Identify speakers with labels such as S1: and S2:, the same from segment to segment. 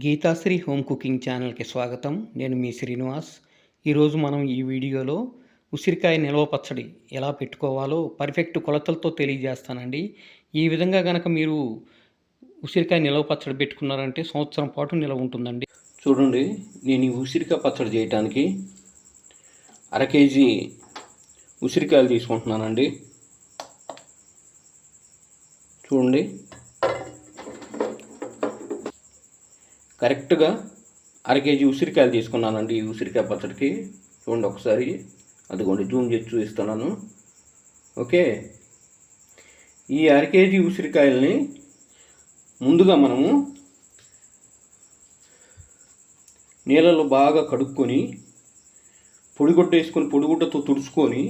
S1: Geethasri home cooking ఛానల్కి స్వాగతం. నేను మీ శ్రీనివాస్. ఈరోజు మనం ఈ వీడియోలో ఉసిరికాయ నిల్వ పచ్చడి ఎలా పెట్టుకోవాలో పర్ఫెక్ట్ కొలతలతో తెలియజేస్తానండి. ఈ విధంగా కనుక మీరు ఉసిరికాయ నిల్వ పచ్చడి పెట్టుకున్నారంటే సంవత్సరం పాటు నిల్వ ఉంటుందండి. చూడండి, నేను ఈ ఉసిరికాయ పచ్చడి చేయడానికి 1/2 కేజీ ఉసిరికాయలు తీసుకుంటున్నానండి. చూడండి, కరెక్ట్గా 1/2 కేజీ ఉసిరికాయలు తీసుకున్నానండి ఈ ఉసిరికాయ పచ్చడికి. చూడండి ఒకసారి, అదిగోండి జూమ్ చేసి చూపిస్తున్నాను. ఓకే, ఈ 1/2 కేజీ ఉసిరికాయలని ముందుగా మనము నీళ్ళలో బాగా కడుక్కొని పొడిగుడ్డ వేసుకొని పొడిగుడ్డతో తుడుచుకొని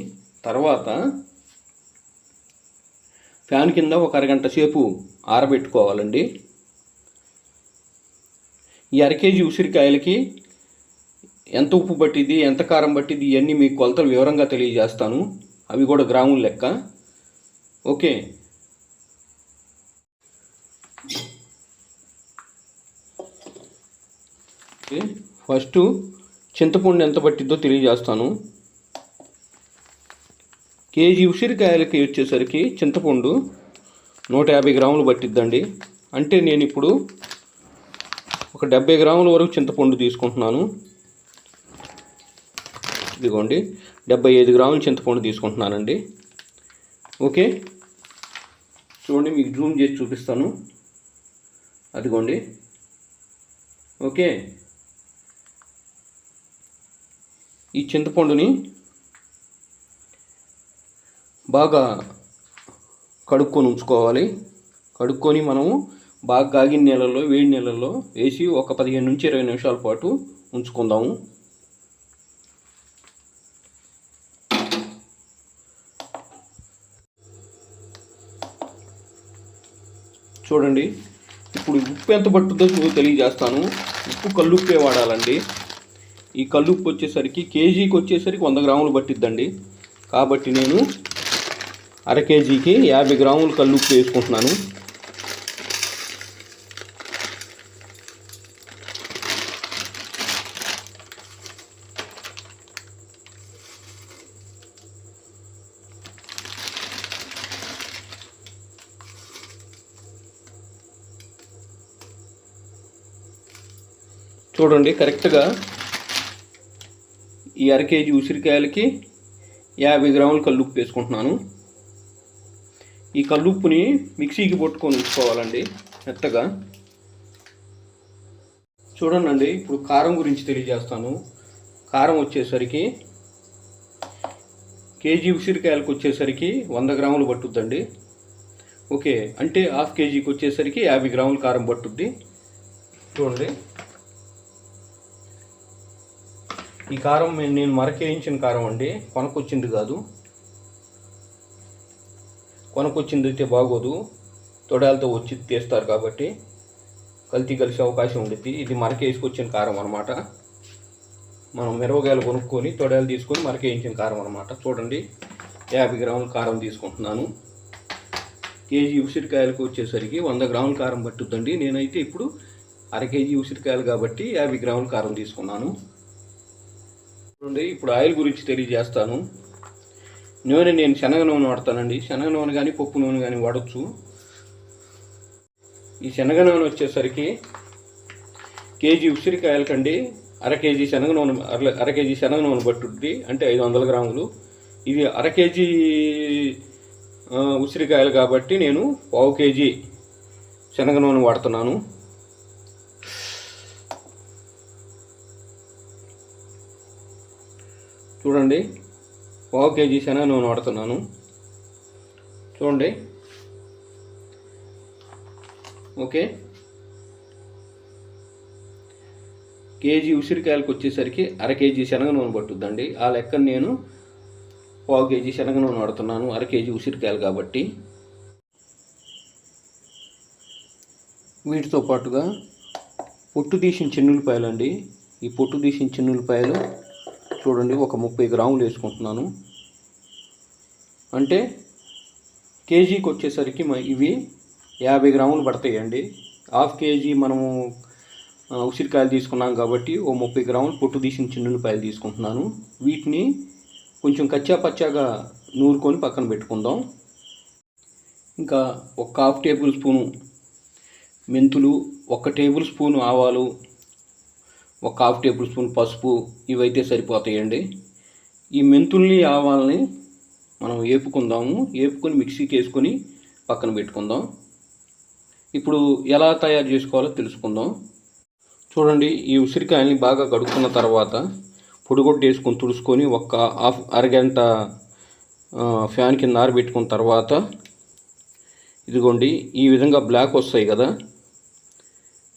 S1: తర్వాత ఫ్యాన్ కింద ఒక అరగంట సేపు ఆరబెట్టుకోవాలండి. ఈ 1/2 కేజీ ఉసిరికాయలకి ఎంత ఉప్పు పట్టింది, ఎంత కారం పట్టింది, ఇవన్నీ మీకు కొలతలు వివరంగా తెలియజేస్తాను. అవి కూడా గ్రాముల లెక్క. ఓకే, ఫస్ట్ చింతపండు ఎంత పట్టిద్దో తెలియజేస్తాను. కేజీ ఉసిరికాయలకి వచ్చేసరికి చింతపండు 150 గ్రాములు పట్టిద్దండి. అంటే నేను ఇప్పుడు ఒక 70 గ్రాముల వరకు చింతపండు తీసుకుంటున్నాను. ఇదిగోండి 75 గ్రాముల చింతపండు తీసుకుంటున్నానండి. ఓకే, చూడండి మీకు జూమ్ చేసి చూపిస్తాను. అదిగోండి. ఓకే, ఈ చింతపండుని బాగా కడుక్కొని ఉంచుకోవాలి. కడుక్కొని మనము బాగా కాగిన నీళ్ళల్లో, వేడి నీళ్ళల్లో వేసి ఒక 15 నుంచి 20 నిమిషాల పాటు ఉంచుకుందాము. చూడండి, ఇప్పుడు ఉప్పు ఎంత పట్టుద్దో తెలియజేస్తాను. ఉప్పు కల్లుప్పే వాడాలండి. ఈ కల్లుప్పు వచ్చేసరికి కేజీకి వచ్చేసరికి 100 గ్రాములు పట్టిద్దండి. కాబట్టి నేను 1/2 కేజీకి 50 గ్రాములు కల్లుప్పు వేసుకుంటున్నాను. చూడండి, కరెక్ట్గా ఈ 1/2 కేజీ ఉసిరికాయలకి 50 గ్రాములు కల్లుప్పు వేసుకుంటున్నాను. ఈ కల్లుప్పుని మిక్సీకి పట్టుకొని ఉంచుకోవాలండి మెత్తగా. చూడండి, ఇప్పుడు కారం గురించి తెలియజేస్తాను. కారం వచ్చేసరికి కేజీ ఉసిరికాయలకు వచ్చేసరికి 100 గ్రాములు పట్టుద్దండి. ఓకే, అంటే 1/2 కేజీకి వచ్చేసరికి 50 గ్రాములు కారం పట్టుద్ది. చూడండి, ఈ కారం నేను మరకేయించిన కారం అండి, కొనకొచ్చింది కాదు. కొనకొచ్చింది అయితే బాగోదు, తొడాలతో వచ్చి తీస్తారు కాబట్టి కల్తీ కలిసే అవకాశం ఉండిద్ది. ఇది మరకేసుకొచ్చిన కారం అనమాట. మనం మిరపకాయలు కొనుక్కొని తొడాలు తీసుకొని మరకేయించిన కారం అనమాట. చూడండి, 50 గ్రాముల కారం తీసుకుంటున్నాను. కేజీ ఉసిరికాయలకు వచ్చేసరికి 100 గ్రాముల కారం పట్టుద్దండి. నేనైతే ఇప్పుడు 1/2 కేజీ ఉసిరికాయలు కాబట్టి 50 గ్రాముల కారం తీసుకున్నాను. చూడండి, ఇప్పుడు ఆయిల్ గురించి తెలియజేస్తాను. నూనె నేను శనగ నూనె వాడతానండి. శనగ నూనె కానీ పప్పు నూనె కానీ వాడచ్చు. ఈ శనగ నూనె వచ్చేసరికి కేజీ ఉసిరికాయలకండి 1/2 కేజీ శనగ నూనె 1/2 కేజీ శనగ నూనె పట్టుద్ది, అంటే 500 గ్రాములు. ఇది 1/2 కేజీ ఉసిరికాయలు కాబట్టి నేను 1/2 కేజీ శనగ నూనె వాడుతున్నాను. చూడండి, 1/2 కేజీ శనగ నూనె వాడుతున్నాను. చూడండి, ఓకే, కేజీ ఉసిరికాయలకు వచ్చేసరికి 1/2 కేజీ శనగ నూనె పట్టుద్దండి. ఆ లెక్కన నేను 1/2 కేజీ శనగ నూనె వాడుతున్నాను 1/2 కేజీ ఉసిరికాయలు కాబట్టి. వీటితో పాటుగా పొట్టు తీసిన చిన్నులపాయలు అండి. ఈ పొట్టు తీసిన చిన్నులపాయలు చూడండి ఒక 30 గ్రాములు వేసుకుంటున్నాను. అంటే కేజీకి వచ్చేసరికి ఇవి 50 గ్రాములు పడతాయండి. 1/2 కేజీ మనము ఉసిరికాయలు తీసుకున్నాం కాబట్టి ఓ 30 గ్రాములు పొట్టు తీసిన చిన్నులపాయలు తీసుకుంటున్నాను. వీటిని కొంచెం కచ్చా పచ్చాగా నూరుకొని పక్కన పెట్టుకుందాం. ఇంకా ఒక 1/2 టేబుల్ స్పూను మెంతులు, 1 టేబుల్ స్పూను ఆవాలు, ఒక 1/2 టేబుల్ స్పూన్ పసుపు ఇవైతే సరిపోతాయండి. ఈ మెంతుల్ని ఆవాలని మనం వేపుకొని మిక్సీకి వేసుకొని పక్కన పెట్టుకుందాం. ఇప్పుడు ఎలా తయారు చేసుకోవాలో తెలుసుకుందాం. చూడండి, ఈ ఉసిరికాయల్ని బాగా కడుక్కున్న తర్వాత పొడిగొట్టు వేసుకొని తుడుచుకొని ఒక అరగంట ఫ్యాన్ కింద ఆరబెట్టుకున్న తర్వాత ఇదిగోండి ఈ విధంగా బ్లాక్ వస్తాయి కదా,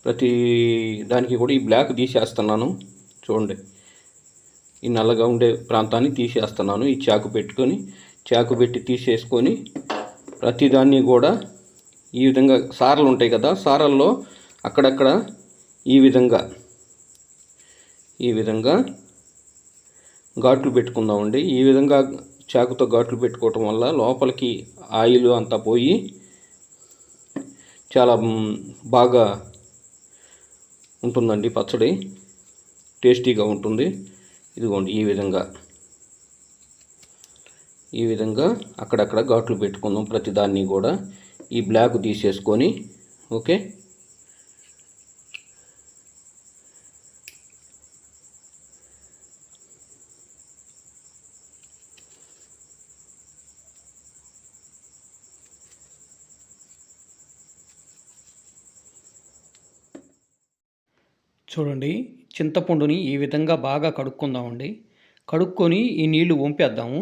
S1: ప్రతి దానికి కూడా ఈ బ్లాక్ తీసేస్తున్నాను. చూడండి, ఈ నల్లగా ఉండే ప్రాంతాన్ని తీసేస్తున్నాను. ఈ చాకు పెట్టి తీసేసుకొని ప్రతిదాన్ని కూడా ఈ విధంగా సారలు ఉంటాయి కదా, సారల్లో అక్కడక్కడ ఈ విధంగా ఘాట్లు పెట్టుకుందామండి. ఈ విధంగా చాకుతో ఘాట్లు పెట్టుకోవటం వల్ల లోపలికి ఆయిల్ అంతా పోయి చాలా బాగా ఉంటుందండి, పచ్చడి టేస్టీగా ఉంటుంది. ఇదిగోండి ఈ విధంగా అక్కడక్కడ ఘాట్లు పెట్టుకుందాం ప్రతిదాన్ని కూడా. ఈ బ్లాక్ తీసేసుకొని ఓకే.
S2: చూడండి, చింతపండుని ఈ విధంగా బాగా కడుక్కుందామండి. కడుక్కొని ఈ నీళ్లు వంపేద్దాము.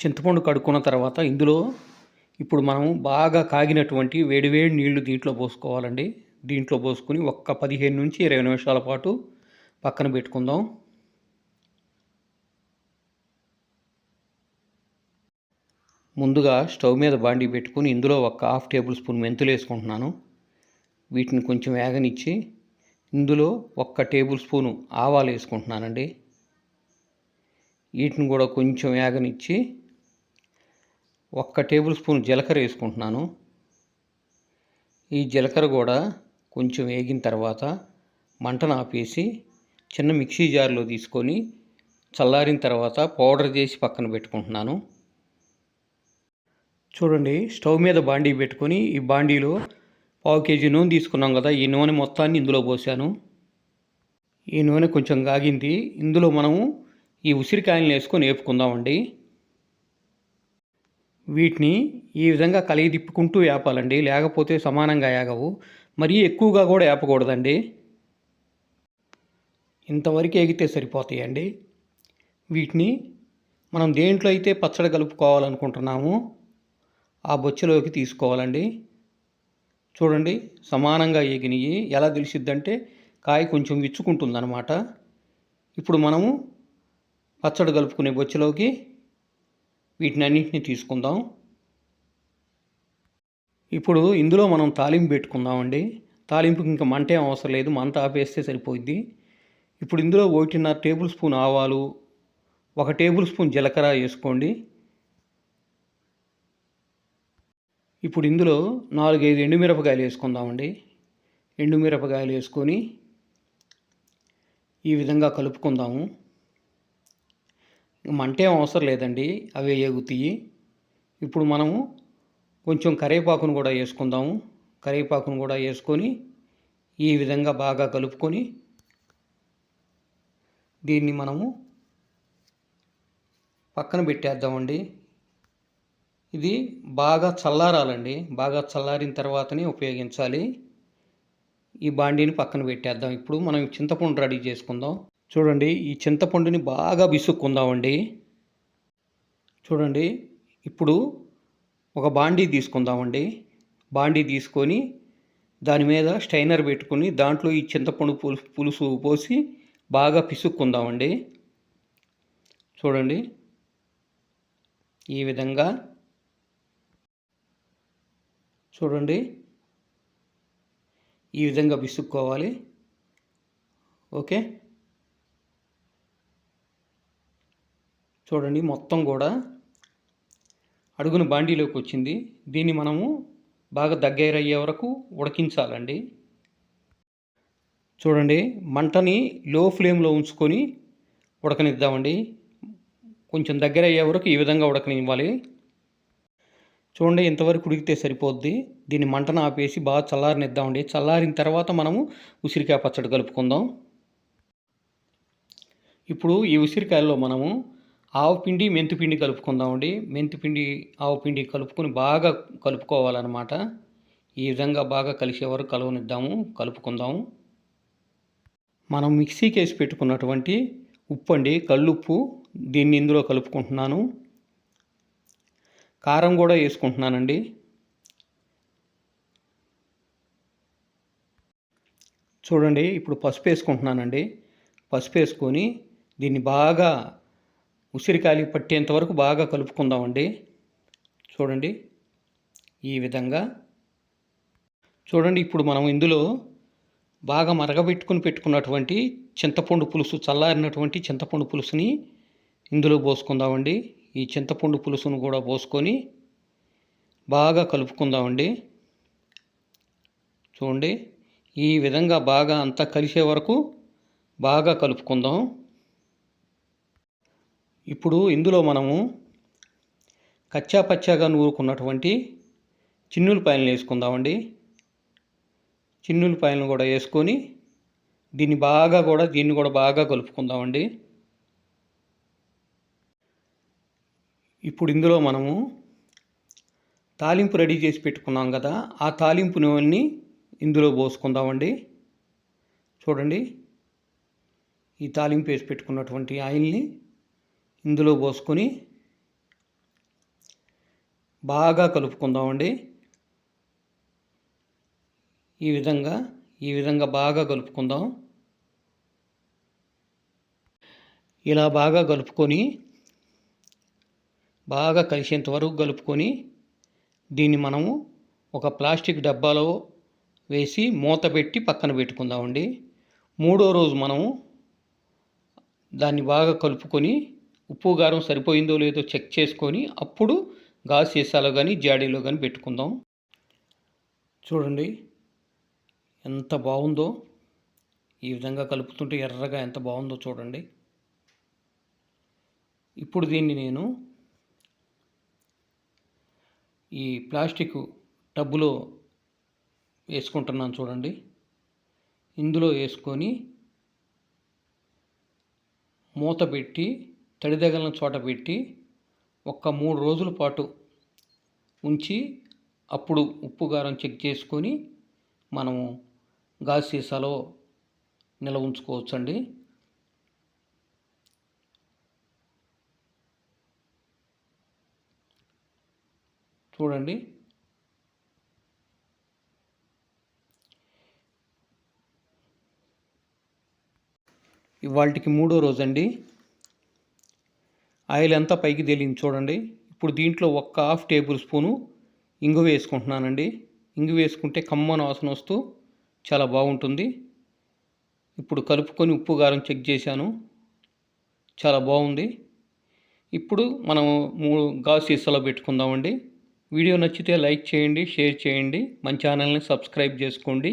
S2: చింతపండు కడుక్కున్న తర్వాత ఇందులో ఇప్పుడు మనం బాగా కాగినటువంటి వేడివేడి నీళ్లు దీంట్లో పోసుకోవాలండి. దీంట్లో పోసుకొని ఒక్క 15 నుంచి 20 నిమిషాల పాటు పక్కన పెట్టుకుందాం. ముందుగా స్టవ్ మీద బాండీ పెట్టుకుని ఇందులో ఒక 1/2 టేబుల్ స్పూన్ మెంతులు వేసుకుంటున్నాను. వీటిని కొంచెం వేగనిచ్చి ఇందులో 1 టేబుల్ స్పూను ఆవాలు వేసుకుంటున్నానండి. వీటిని కూడా కొంచెం వేగనిచ్చి 1 టేబుల్ స్పూన్ జీలకర్ర వేసుకుంటున్నాను. ఈ జీలకర్ర కూడా కొంచెం వేగిన తర్వాత మంటను ఆపేసి చిన్న మిక్సీ జార్లో తీసుకొని చల్లారిన తర్వాత పౌడర్ చేసి పక్కన పెట్టుకుంటున్నాను. చూడండి, స్టవ్ మీద బాండీ పెట్టుకొని ఈ బాండీలో 1/2 కేజీ నూనె తీసుకున్నాం కదా, ఈ నూనె మొత్తాన్ని ఇందులో పోసాను. ఈ నూనె కొంచెం కాగింది. ఇందులో మనము ఈ ఉసిరికాయలను వేసుకొని వేపుకుందామండి. వీటిని ఈ విధంగా కలిగి తిప్పుకుంటూ వేపాలండి, లేకపోతే సమానంగా వేగవు. మరీ ఎక్కువగా కూడా వేపకూడదండి. ఇంతవరకు ఎగితే సరిపోతాయండి. వీటిని మనం దేంట్లో అయితే పచ్చడి కలుపుకోవాలనుకుంటున్నామో ఆ బొచ్చెలోకి తీసుకోవాలండి. చూడండి, సమానంగా ఎగినాయి. ఎలా తెలిసిద్దంటే కాయ కొంచెం విచ్చుకుంటుందన్నమాట. ఇప్పుడు మనము పచ్చడి కలుపుకునే బొచ్చెలోకి వీటిని అన్నింటినీ తీసుకుందాం. ఇప్పుడు ఇందులో మనం తాలింపు పెట్టుకుందామండి. తాలింపుకి ఇంకా మంట ఏం అవసరం లేదు, మంట ఆపేస్తే సరిపోద్ది. ఇప్పుడు ఇందులో 1.5 టేబుల్ స్పూన్ ఆవాలు, 1 టేబుల్ స్పూన్ జీలకర్ర వేసుకోండి. ఇప్పుడు ఇందులో 4-5 ఎండుమిరపకాయలు వేసుకుందామండి. ఎండుమిరపకాయలు వేసుకొని ఈ విధంగా కలుపుకుందాము. మంట ఏం అవసరం లేదండి, అవే ఎగుతాయి. ఇప్పుడు మనము కొంచెం కరివేపాకును కూడా వేసుకుందాము. కరివేపాకును కూడా వేసుకొని ఈ విధంగా బాగా కలుపుకొని దీన్ని మనము పక్కన పెట్టేద్దామండి. ఇది బాగా చల్లారాలండి. బాగా చల్లారిన తర్వాతనే ఉపయోగించాలి. ఈ బాండీని పక్కన పెట్టేద్దాం. ఇప్పుడు మనం చింతపండు రెడీ చేసుకుందాం. చూడండి, ఈ చింతపండుని బాగా బిసుక్కుందామండి. చూడండి, ఇప్పుడు ఒక బాండీ తీసుకుందామండి. బాండీ తీసుకొని దాని మీద స్టైనర్ పెట్టుకొని దాంట్లో ఈ చింతపండు పులుసు పోసి బాగా పిసుక్కుందామండి. చూడండి, ఈ విధంగా చూడండి, ఈ విధంగా పిసుక్కోవాలి. ఓకే, చూడండి మొత్తం కూడా అడుగున బాండీలోకి వచ్చింది. దీన్ని మనము బాగా దగ్గర అయ్యే వరకు ఉడికించాలండి. చూడండి, మంటని లో ఫ్లేమ్లో ఉంచుకొని ఉడకనిద్దామండి. కొంచెం దగ్గర అయ్యే వరకు ఈ విధంగా ఉడకనివ్వాలి. చూడండి, ఇంతవరకు ఉడికితే సరిపోద్ది. దీన్ని మంటను ఆపేసి బాగా చల్లారనిద్దామండి. చల్లారిన తర్వాత మనము ఉసిరికాయ పచ్చడి కలుపుకుందాం. ఇప్పుడు ఈ ఉసిరికాయల్లో మనము ఆవపిండి మెంతిపిండి కలుపుకుందామండి. మెంతిపిండి ఆవపిండి కలుపుకొని బాగా కలుపుకోవాలన్నమాట. ఈ విధంగా బాగా కలిసే వరకు కలుపుకుందాము. మనం మిక్సీకి వేసి పెట్టుకున్నటువంటి ఉప్పు అండి, కల్లుప్పు. దీన్ని ఇందులో కలుపుకుంటున్నాను. కారం కూడా వేసుకుంటున్నానండి. చూడండి, ఇప్పుడు పసుపు వేసుకుంటున్నానండి. పసుపు వేసుకొని దీన్ని బాగా ఉసిరికాయలు పట్టేంత వరకు బాగా కలుపుకుందామండి. చూడండి, ఈ విధంగా. చూడండి, ఇప్పుడు మనం ఇందులో బాగా పెట్టుకున్నటువంటి చింతపండు పులుసు, చల్లారినటువంటి చింతపండు పులుసుని ఇందులో పోసుకుందామండి. ఈ చింతపండు పులుసును కూడా పోసుకొని బాగా కలుపుకుందామండి. చూడండి, ఈ విధంగా బాగా అంతా కలిసే వరకు బాగా కలుపుకుందాం. ఇప్పుడు ఇందులో మనము కచ్చా పచ్చాగా నూరుకున్నటువంటి చిన్నులపాయలను వేసుకుందామండి. చిన్నులపాయలను కూడా వేసుకొని దీన్ని కూడా బాగా కలుపుకుందామండి. ఇప్పుడు ఇందులో మనము తాలింపు రెడీ చేసి పెట్టుకున్నాం కదా, ఆ తాలింపు నూనెని ఇందులో పోసుకుందామండి. చూడండి, ఈ తాలింపు వేసి పెట్టుకున్నటువంటి ఆయిల్ని ఇందులో పోసుకొని బాగా కలుపుకుందామండి. ఈ విధంగా బాగా కలుపుకుందాం. ఇలా బాగా కలుపుకొని బాగా కలిసేంత వరకు కలుపుకొని దీన్ని మనము ఒక ప్లాస్టిక్ డబ్బాలో వేసి మూత పెట్టి పక్కన పెట్టుకుందామండి. 3వ రోజు మనము దాన్ని బాగా కలుపుకొని ఉప్పు కారం సరిపోయిందో లేదో చెక్ చేసుకొని అప్పుడు గాజు సీసాలో కానీ జాడీలో కానీ పెట్టుకుందాం. చూడండి, ఎంత బాగుందో. ఈ విధంగా కలుపుతుంటే ఎర్రగా ఎంత బాగుందో చూడండి. ఇప్పుడు దీన్ని నేను ఈ ప్లాస్టిక్ టబ్బులో వేసుకుంటున్నాను. చూడండి, ఇందులో వేసుకొని మూత పెట్టి తడిదగలిన చోట పెట్టి ఒక 3 రోజుల పాటు ఉంచి అప్పుడు ఉప్పు కారం చెక్ చేసుకొని మనము గాజు సీసాలో నిల్వ ఉంచుకోవచ్చండి. చూడండి, ఇవాళకి 3వ రోజు అండి. ఆయిల్ అంతా పైకి తేలింది చూడండి. ఇప్పుడు దీంట్లో 1/2 టేబుల్ స్పూను ఇంగువ వేసుకుంటున్నానండి. ఇంగువ వేసుకుంటే కమ్మన వాసన వస్తూ చాలా బాగుంటుంది. ఇప్పుడు కలుపుకొని ఉప్పు కారం చెక్ చేశాను, చాలా బాగుంది. ఇప్పుడు మనం గాజు సీసాలో పెట్టుకుందామండి. వీడియో నచ్చితే లైక్ చేయండి, షేర్ చేయండి, మన ఛానల్ని సబ్స్క్రైబ్ చేసుకోండి.